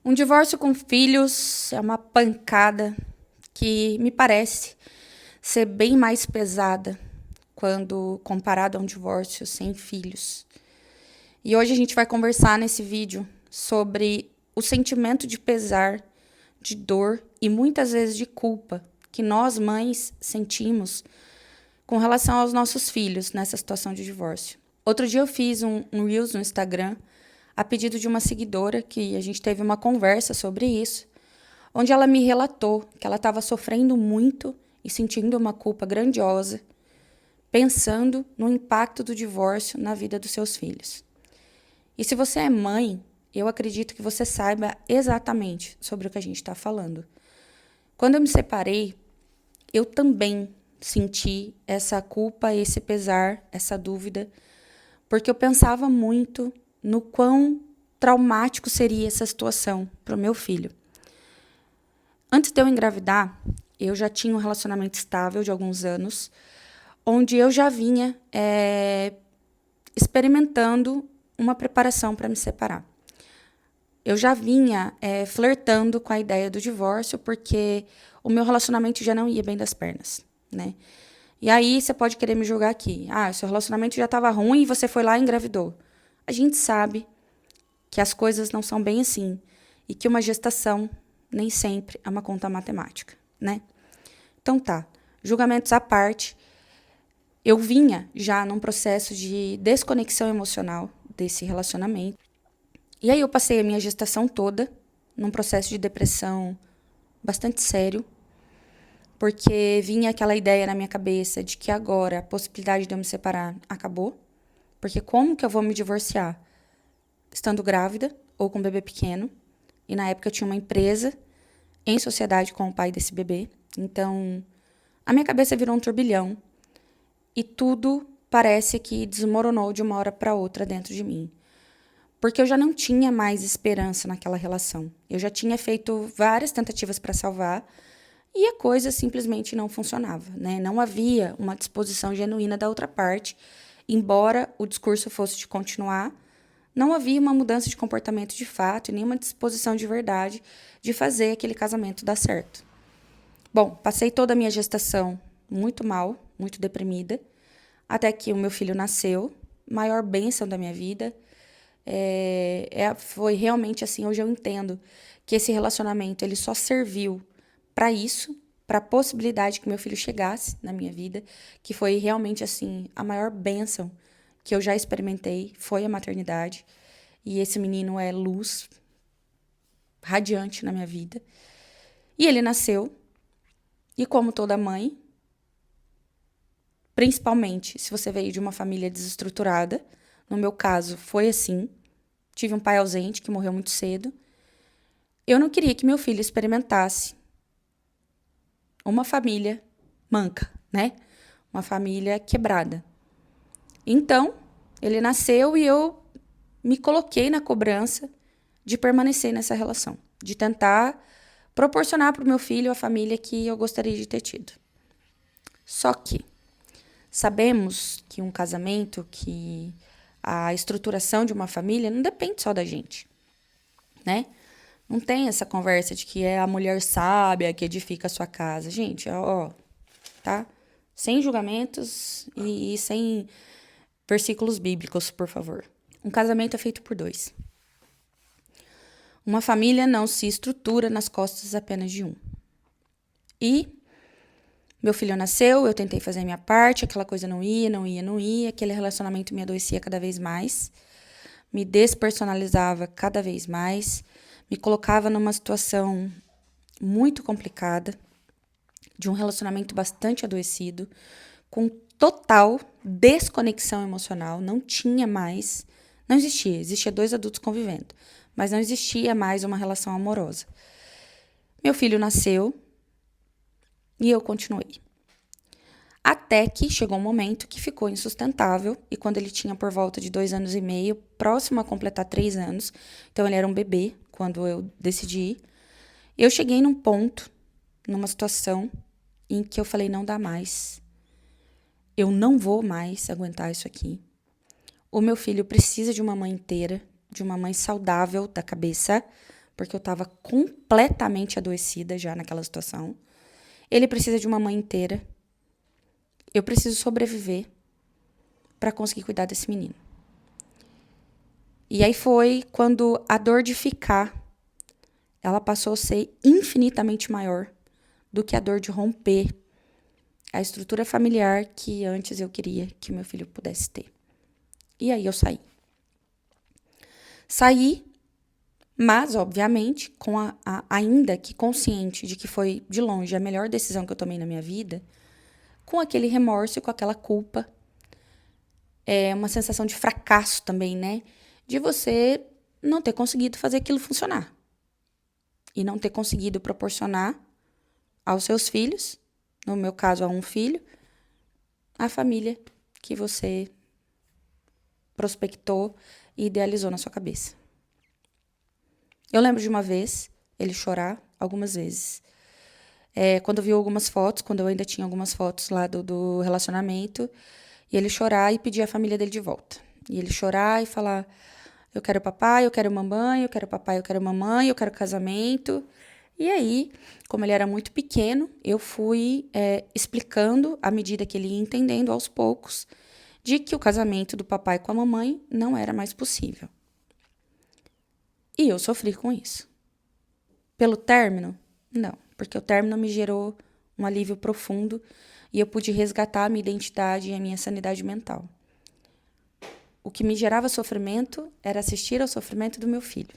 Um divórcio com filhos é uma pancada que me parece ser bem mais pesada quando comparado a um divórcio sem filhos. E hoje a gente vai conversar nesse vídeo sobre o sentimento de pesar, de dor e muitas vezes de culpa que nós mães sentimos com relação aos nossos filhos nessa situação de divórcio. Outro dia eu fiz um Reels no Instagram a pedido de uma seguidora que a gente teve uma conversa sobre isso, onde ela me relatou que ela estava sofrendo muito e sentindo uma culpa grandiosa, pensando no impacto do divórcio na vida dos seus filhos. E se você é mãe, eu acredito que você saiba exatamente sobre o que a gente está falando. Quando eu me separei, eu também senti essa culpa, esse pesar, essa dúvida, porque eu pensava muito no quão traumático seria essa situação para o meu filho. Antes de eu engravidar, eu já tinha um relacionamento estável de alguns anos, onde eu já vinha experimentando uma preparação para me separar. Eu já vinha flertando com a ideia do divórcio, porque o meu relacionamento já não ia bem das pernas, né? E aí você pode querer me julgar aqui. Seu relacionamento já estava ruim e você foi lá e engravidou. A gente sabe que as coisas não são bem assim e que uma gestação nem sempre é uma conta matemática, né? Então tá, julgamentos à parte, eu vinha já num processo de desconexão emocional desse relacionamento. E aí eu passei a minha gestação toda num processo de depressão bastante sério, porque vinha aquela ideia na minha cabeça de que agora a possibilidade de eu me separar acabou, porque como que eu vou me divorciar estando grávida ou com um bebê pequeno? E na época eu tinha uma empresa em sociedade com o pai desse bebê, então a minha cabeça virou um turbilhão e tudo parece que desmoronou de uma hora para outra dentro de mim. Porque eu já não tinha mais esperança naquela relação. Eu já tinha feito várias tentativas para salvar e a coisa simplesmente não funcionava, né? Não havia uma disposição genuína da outra parte, embora o discurso fosse de continuar, não havia uma mudança de comportamento de fato e nenhuma disposição de verdade de fazer aquele casamento dar certo. Bom, passei toda a minha gestação muito mal, muito deprimida, até que o meu filho nasceu, maior bênção da minha vida. Foi realmente assim, hoje eu entendo que esse relacionamento ele só serviu para isso, para a possibilidade que meu filho chegasse na minha vida, que foi realmente assim a maior bênção que eu já experimentei, foi a maternidade. E esse menino é luz radiante na minha vida. E ele nasceu, e como toda mãe, principalmente se você veio de uma família desestruturada, no meu caso foi assim, tive um pai ausente que morreu muito cedo, eu não queria que meu filho experimentasse uma família manca, né? Uma família quebrada. Então, ele nasceu e eu me coloquei na cobrança de permanecer nessa relação, de tentar proporcionar para o meu filho a família que eu gostaria de ter tido. Só que sabemos que um casamento, que a estruturação de uma família não depende só da gente, né? Não tem essa conversa de que é a mulher sábia que edifica a sua casa. Gente, tá? Sem julgamentos e sem versículos bíblicos, por favor. Um casamento é feito por dois. Uma família não se estrutura nas costas apenas de um. E meu filho nasceu, eu tentei fazer a minha parte, aquela coisa não ia, aquele relacionamento me adoecia cada vez mais, me despersonalizava cada vez mais, me colocava numa situação muito complicada, de um relacionamento bastante adoecido, com total desconexão emocional, não tinha mais, não existia, existia dois adultos convivendo, mas não existia mais uma relação amorosa. Meu filho nasceu e eu continuei. Até que chegou um momento que ficou insustentável, e quando ele tinha por volta de 2 anos e meio, próximo a completar 3 anos, então ele era um bebê quando eu decidi ir, eu cheguei num ponto, numa situação em que eu falei, não dá mais. Eu não vou mais aguentar isso aqui. O meu filho precisa de uma mãe inteira, de uma mãe saudável da cabeça, porque eu estava completamente adoecida já naquela situação. Ele precisa de uma mãe inteira. Eu preciso sobreviver para conseguir cuidar desse menino. E aí foi quando a dor de ficar, ela passou a ser infinitamente maior do que a dor de romper a estrutura familiar que antes eu queria que o meu filho pudesse ter. E aí eu saí. Saí, mas, obviamente, ainda que consciente de que foi, de longe, a melhor decisão que eu tomei na minha vida, com aquele remorso e com aquela culpa. É uma sensação de fracasso também, né? De você não ter conseguido fazer aquilo funcionar. E não ter conseguido proporcionar aos seus filhos, no meu caso a um filho, a família que você prospectou e idealizou na sua cabeça. Eu lembro de uma vez ele chorar algumas vezes. Quando eu vi algumas fotos, quando eu ainda tinha algumas fotos lá do relacionamento, e ele chorar e pedir a família dele de volta. E ele chorar e falar: eu quero papai, eu quero mamãe, eu quero papai, eu quero mamãe, eu quero casamento. E aí, como ele era muito pequeno, eu fui explicando, à medida que ele ia entendendo, aos poucos, de que o casamento do papai com a mamãe não era mais possível. E eu sofri com isso. Pelo término? Não, porque o término me gerou um alívio profundo e eu pude resgatar a minha identidade e a minha sanidade mental. O que me gerava sofrimento era assistir ao sofrimento do meu filho.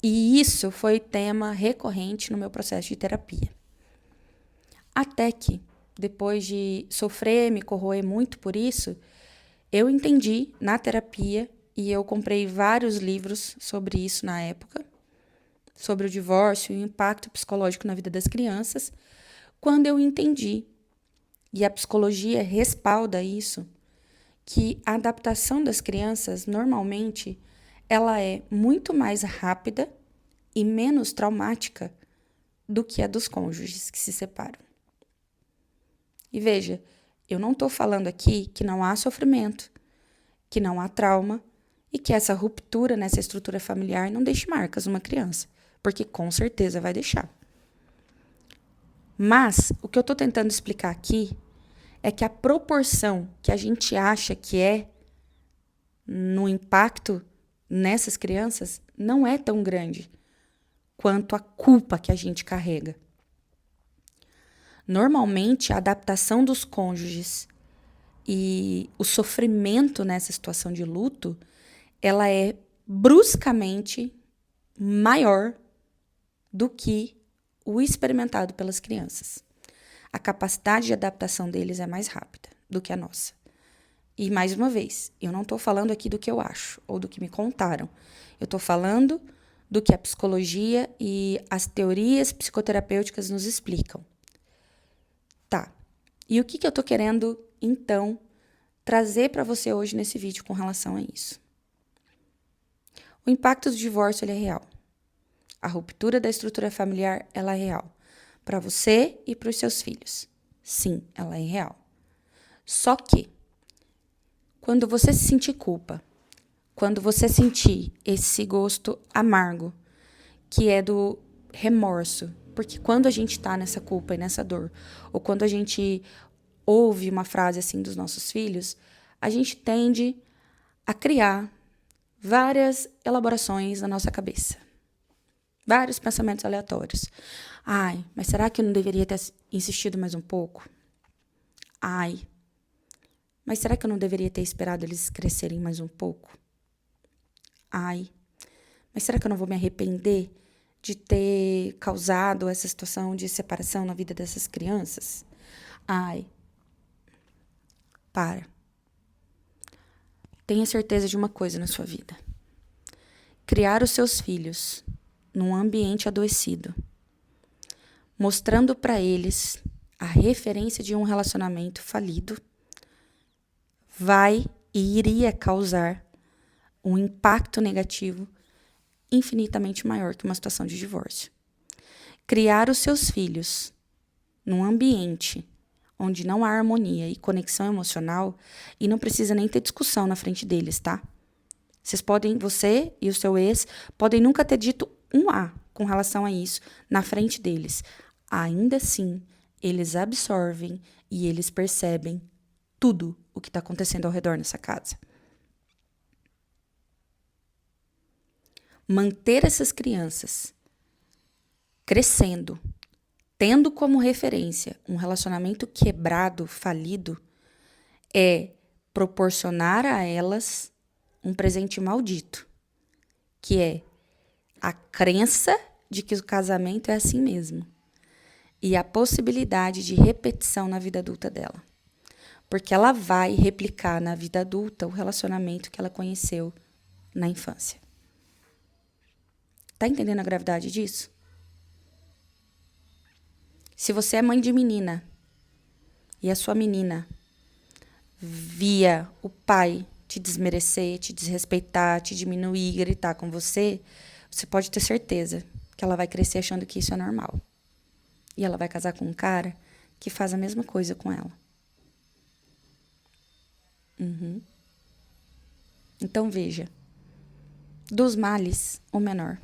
E isso foi tema recorrente no meu processo de terapia. Até que, depois de sofrer, me corroer muito por isso, eu entendi na terapia, e eu comprei vários livros sobre isso na época, sobre o divórcio e o impacto psicológico na vida das crianças, quando eu entendi, e a psicologia respalda isso, que a adaptação das crianças, normalmente, ela é muito mais rápida e menos traumática do que a dos cônjuges que se separam. E veja, eu não estou falando aqui que não há sofrimento, que não há trauma e que essa ruptura nessa estrutura familiar não deixe marcas numa criança, porque com certeza vai deixar. Mas o que eu estou tentando explicar aqui é que a proporção que a gente acha que é no impacto nessas crianças não é tão grande quanto a culpa que a gente carrega. Normalmente, a adaptação dos cônjuges e o sofrimento nessa situação de luto, ela é bruscamente maior do que o experimentado pelas crianças. A capacidade de adaptação deles é mais rápida do que a nossa. E, mais uma vez, eu não estou falando aqui do que eu acho ou do que me contaram. Eu estou falando do que a psicologia e as teorias psicoterapêuticas nos explicam. Tá. E o que eu estou querendo, então, trazer para você hoje nesse vídeo com relação a isso? O impacto do divórcio ele é real. A ruptura da estrutura familiar ela é real. Para você e para os seus filhos. Sim, ela é real. Só que, quando você se sentir culpa, quando você sentir esse gosto amargo, que é do remorso, porque quando a gente tá nessa culpa e nessa dor, ou quando a gente ouve uma frase assim dos nossos filhos, a gente tende a criar várias elaborações na nossa cabeça. Vários pensamentos aleatórios. Ai, mas será que eu não deveria ter insistido mais um pouco? Ai, mas será que eu não deveria ter esperado eles crescerem mais um pouco? Ai, mas será que eu não vou me arrepender de ter causado essa situação de separação na vida dessas crianças? Ai, para. Tenha certeza de uma coisa na sua vida. Criar os seus filhos num ambiente adoecido, mostrando para eles a referência de um relacionamento falido, vai e iria causar um impacto negativo infinitamente maior que uma situação de divórcio. Criar os seus filhos num ambiente onde não há harmonia e conexão emocional, e não precisa nem ter discussão na frente deles, tá? Você e o seu ex podem nunca ter dito um A com relação a isso na frente deles. Ainda assim, eles absorvem e eles percebem tudo o que está acontecendo ao redor nessa casa. Manter essas crianças crescendo, tendo como referência um relacionamento quebrado, falido, é proporcionar a elas um presente maldito, que é a crença de que o casamento é assim mesmo e a possibilidade de repetição na vida adulta dela. Porque ela vai replicar na vida adulta o relacionamento que ela conheceu na infância. Tá entendendo a gravidade disso? Se você é mãe de menina e a sua menina via o pai te desmerecer, te desrespeitar, te diminuir, gritar com você, você pode ter certeza que ela vai crescer achando que isso é normal. E ela vai casar com um cara que faz a mesma coisa com ela. Então, veja. Dos males, o menor.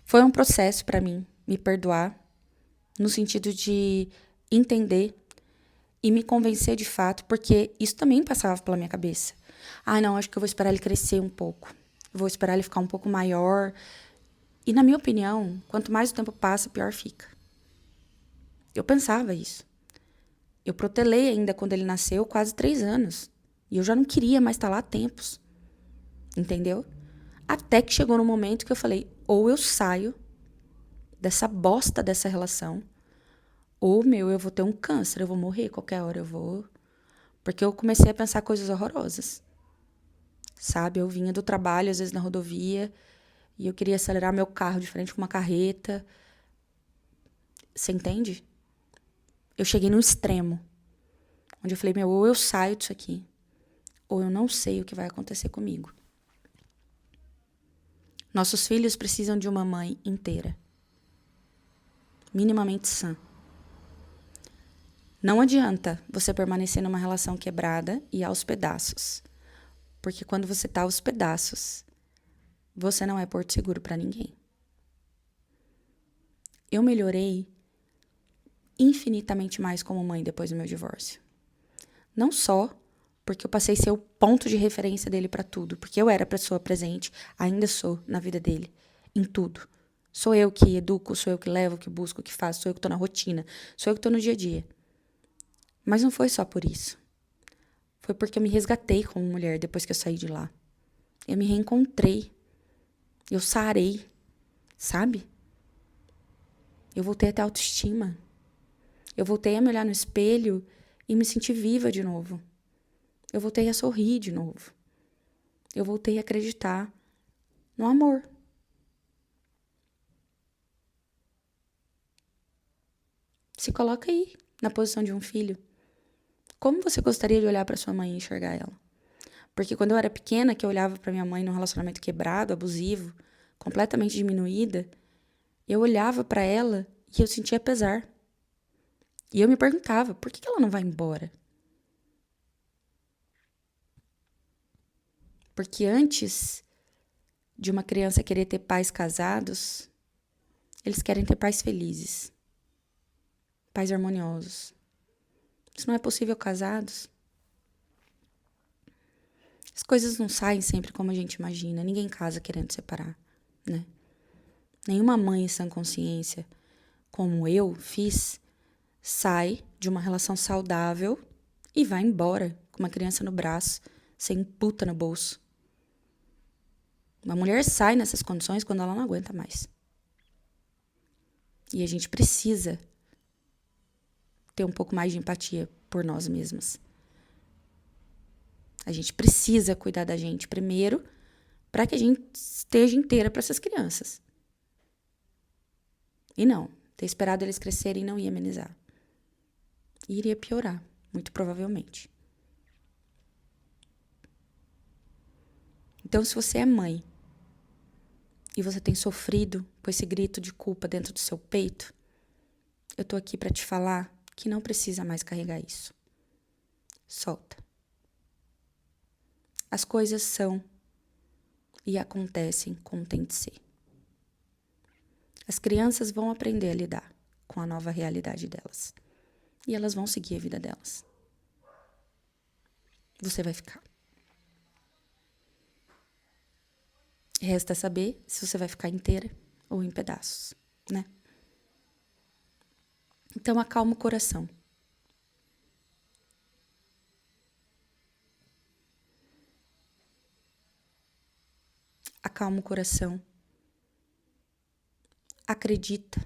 Foi um processo para mim me perdoar, no sentido de entender e me convencer de fato, porque isso também passava pela minha cabeça. Ah, não, acho que eu vou esperar ele crescer um pouco. Vou esperar ele ficar um pouco maior. E, na minha opinião, quanto mais o tempo passa, pior fica. Eu pensava isso. Eu protelei ainda quando ele nasceu quase 3 anos. E eu já não queria mais estar lá há tempos. Entendeu? Até que chegou no momento que eu falei, ou eu saio dessa bosta dessa relação, ou, eu vou ter um câncer, eu vou morrer qualquer hora, eu vou... Porque eu comecei a pensar coisas horrorosas. Sabe? Eu vinha do trabalho, às vezes na rodovia, e eu queria acelerar meu carro de frente com uma carreta. Você entende? Eu cheguei num extremo, onde eu falei, ou eu saio disso aqui, ou eu não sei o que vai acontecer comigo. Nossos filhos precisam de uma mãe inteira. Minimamente sã. Não adianta você permanecer numa relação quebrada e aos pedaços. Porque quando você está aos pedaços, você não é porto seguro para ninguém. Eu melhorei infinitamente mais como mãe depois do meu divórcio. Não só porque eu passei a ser o ponto de referência dele para tudo, porque eu era a pessoa presente, ainda sou na vida dele, em tudo. Sou eu que educo, sou eu que levo, que busco, que faço, sou eu que estou na rotina, sou eu que estou no dia a dia. Mas não foi só por isso. Foi porque eu me resgatei como mulher depois que eu saí de lá. Eu me reencontrei. Eu sarei, sabe? Eu voltei a ter autoestima. Eu voltei a me olhar no espelho e me sentir viva de novo. Eu voltei a sorrir de novo. Eu voltei a acreditar no amor. Se coloca aí, na posição de um filho. Como você gostaria de olhar para sua mãe e enxergar ela? Porque quando eu era pequena, que eu olhava para minha mãe num relacionamento quebrado, abusivo, completamente diminuída, eu olhava para ela e eu sentia pesar. E eu me perguntava, por que ela não vai embora? Porque antes de uma criança querer ter pais casados, eles querem ter pais felizes, pais harmoniosos. Isso não é possível casados. As coisas não saem sempre como a gente imagina. Ninguém casa querendo separar, né? Nenhuma mãe em sã consciência, como eu fiz, sai de uma relação saudável e vai embora com uma criança no braço, sem puta no bolso. Uma mulher sai nessas condições quando ela não aguenta mais. E a gente precisa ter um pouco mais de empatia por nós mesmas. A gente precisa cuidar da gente primeiro para que a gente esteja inteira para essas crianças. E não, ter esperado eles crescerem não ia amenizar. Iria piorar, muito provavelmente. Então, se você é mãe e você tem sofrido com esse grito de culpa dentro do seu peito, eu tô aqui para te falar que não precisa mais carregar isso. Solta. As coisas são e acontecem como tem de ser. As crianças vão aprender a lidar com a nova realidade delas. E elas vão seguir a vida delas. Você vai ficar. Resta saber se você vai ficar inteira ou em pedaços, né? Então, acalma o coração. Acalma o coração. Acredita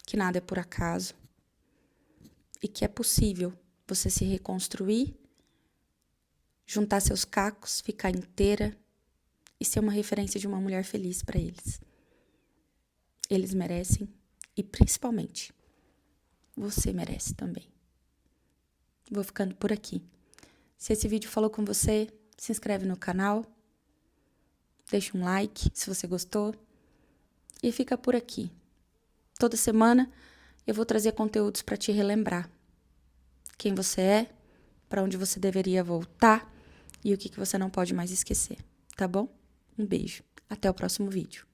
que nada é por acaso e que é possível você se reconstruir, juntar seus cacos, ficar inteira e ser uma referência de uma mulher feliz para eles. Eles merecem e, principalmente, você merece também. Vou ficando por aqui. Se esse vídeo falou com você, se inscreve no canal, deixa um like se você gostou e fica por aqui. Toda semana eu vou trazer conteúdos para te relembrar quem você é, para onde você deveria voltar e o que você não pode mais esquecer, tá bom? Um beijo. Até o próximo vídeo.